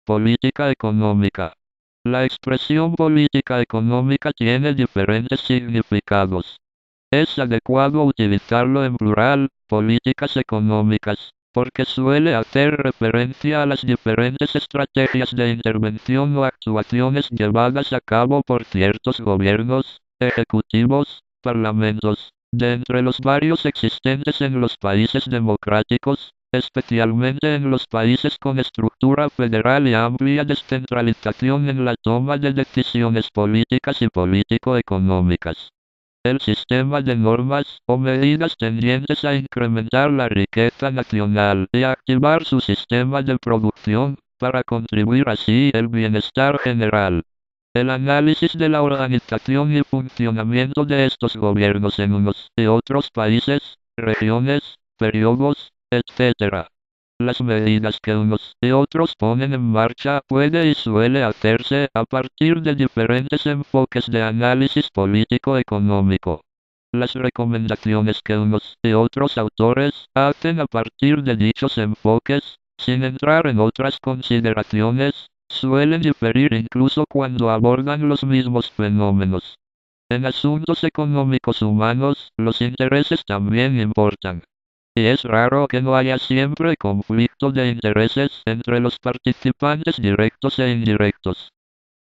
Política económica. La expresión política económica tiene diferentes significados. Es adecuado utilizarlo en plural, políticas económicas, porque suele hacer referencia a las diferentes estrategias de intervención o actuaciones llevadas a cabo por ciertos gobiernos, ejecutivos, parlamentos, de entre los varios existentes en los países democráticos, especialmente en los países con estructura federal y amplia descentralización en la toma de decisiones políticas y político-económicas. El sistema de normas o medidas tendientes a incrementar la riqueza nacional y a activar su sistema de producción, para contribuir así al bienestar general. El análisis de la organización y funcionamiento de estos gobiernos en unos y otros países, regiones, periodos, etc. Las medidas que unos y otros ponen en marcha puede y suele hacerse a partir de diferentes enfoques de análisis político-económico. Las recomendaciones que unos y otros autores hacen a partir de dichos enfoques, sin entrar en otras consideraciones, suelen diferir incluso cuando abordan los mismos fenómenos. En asuntos económicos humanos, los intereses también importan. Y es raro que no haya siempre conflicto de intereses entre los participantes directos e indirectos.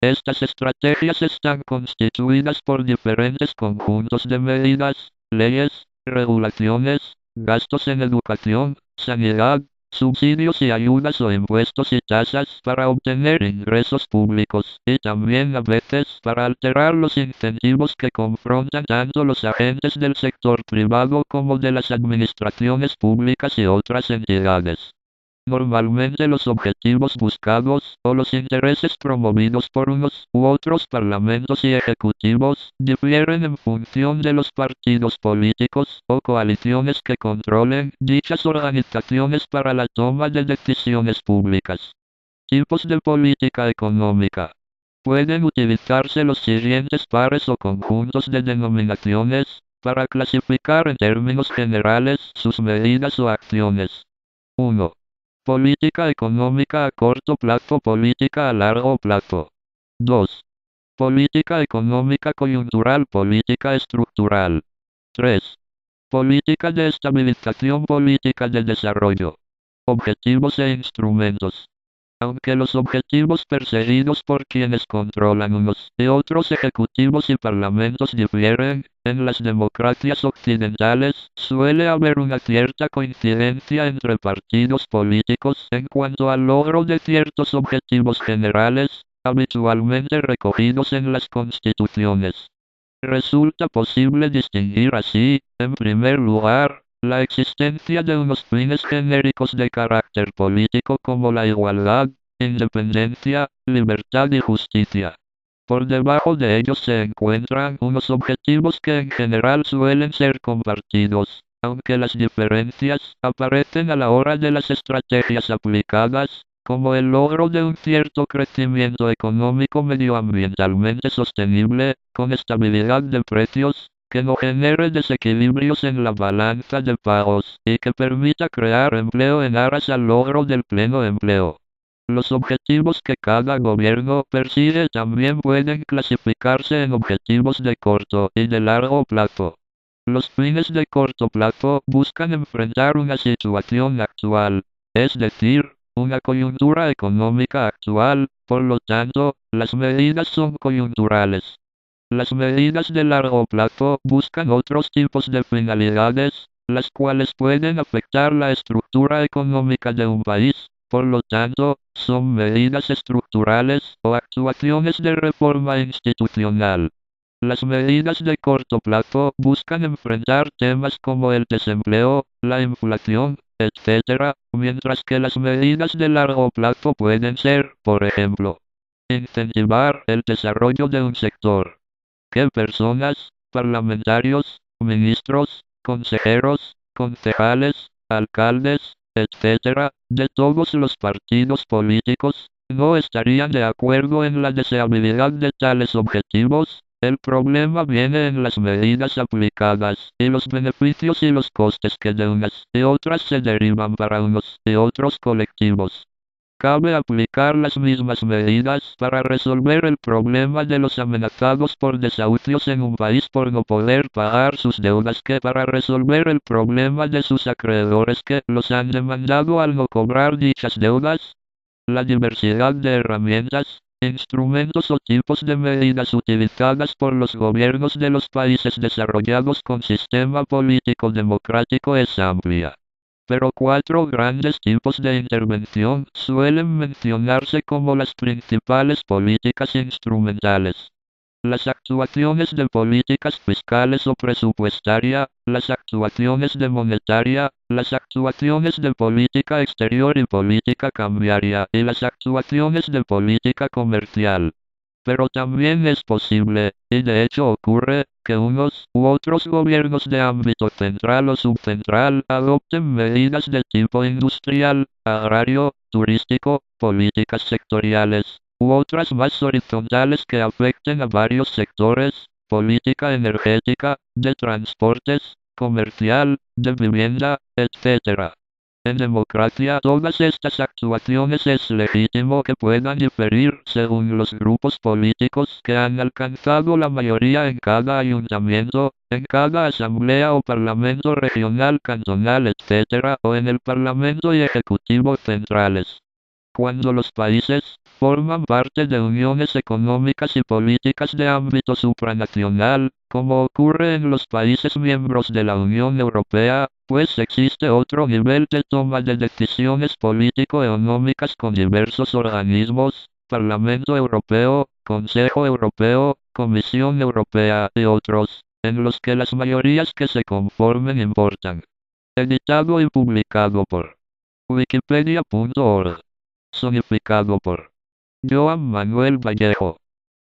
Estas estrategias están constituidas por diferentes conjuntos de medidas, leyes, regulaciones, gastos en educación, sanidad, subsidios y ayudas o impuestos y tasas para obtener ingresos públicos, y también a veces para alterar los incentivos que confrontan tanto los agentes del sector privado como de las administraciones públicas y otras entidades. Normalmente los objetivos buscados, o los intereses promovidos por unos u otros parlamentos y ejecutivos, difieren en función de los partidos políticos o coaliciones que controlen dichas organizaciones para la toma de decisiones públicas. Tipos de política económica. Pueden utilizarse los siguientes pares o conjuntos de denominaciones, para clasificar en términos generales sus medidas o acciones. 1. Política económica a corto plazo, política a largo plazo. 2. Política económica coyuntural, política estructural. 3. Política de estabilización, política de desarrollo. Objetivos e instrumentos. Aunque los objetivos perseguidos por quienes controlan unos y otros ejecutivos y parlamentos difieren, en las democracias occidentales suele haber una cierta coincidencia entre partidos políticos en cuanto al logro de ciertos objetivos generales, habitualmente recogidos en las constituciones. Resulta posible distinguir así, en primer lugar, la existencia de unos fines genéricos de carácter político como la igualdad, independencia, libertad y justicia. Por debajo de ellos se encuentran unos objetivos que en general suelen ser compartidos, aunque las diferencias aparecen a la hora de las estrategias aplicadas, como el logro de un cierto crecimiento económico medioambientalmente sostenible, con estabilidad de precios, que no genere desequilibrios en la balanza de pagos, y que permita crear empleo en aras al logro del pleno empleo. Los objetivos que cada gobierno persigue también pueden clasificarse en objetivos de corto y de largo plazo. Los fines de corto plazo buscan enfrentar una situación actual, es decir, una coyuntura económica actual, por lo tanto, las medidas son coyunturales. Las medidas de largo plazo buscan otros tipos de finalidades, las cuales pueden afectar la estructura económica de un país, por lo tanto, son medidas estructurales o actuaciones de reforma institucional. Las medidas de corto plazo buscan enfrentar temas como el desempleo, la inflación, etc., mientras que las medidas de largo plazo pueden ser, por ejemplo, incentivar el desarrollo de un sector. Que personas, parlamentarios, ministros, consejeros, concejales, alcaldes, etc., de todos los partidos políticos, no estarían de acuerdo en la deseabilidad de tales objetivos. El problema viene en las medidas aplicadas, y los beneficios y los costes que de unas y otras se derivan para unos y otros colectivos. Cabe aplicar las mismas medidas para resolver el problema de los amenazados por desahucios en un país por no poder pagar sus deudas que para resolver el problema de sus acreedores que los han demandado al no cobrar dichas deudas. La diversidad de herramientas, instrumentos o tipos de medidas utilizadas por los gobiernos de los países desarrollados con sistema político democrático es amplia. Pero 4 grandes tipos de intervención suelen mencionarse como las principales políticas instrumentales. Las actuaciones de políticas fiscales o presupuestaria, las actuaciones de monetaria, las actuaciones de política exterior y política cambiaria, y las actuaciones de política comercial. Pero también es posible, y de hecho ocurre, que unos u otros gobiernos de ámbito central o subcentral adopten medidas de tipo industrial, agrario, turístico, políticas sectoriales, u otras más horizontales que afecten a varios sectores, política energética, de transportes, comercial, de vivienda, etc. En democracia, todas estas actuaciones es legítimo que puedan diferir según los grupos políticos que han alcanzado la mayoría en cada ayuntamiento, en cada asamblea o parlamento regional, cantonal, etc., o en el parlamento y ejecutivo centrales. Cuando los países forman parte de uniones económicas y políticas de ámbito supranacional, como ocurre en los países miembros de la Unión Europea, pues existe otro nivel de toma de decisiones político-económicas con diversos organismos, Parlamento Europeo, Consejo Europeo, Comisión Europea y otros, en los que las mayorías que se conformen importan. Editado y publicado por Wikipedia.org. Sonificado por Joan Manuel Vallejo.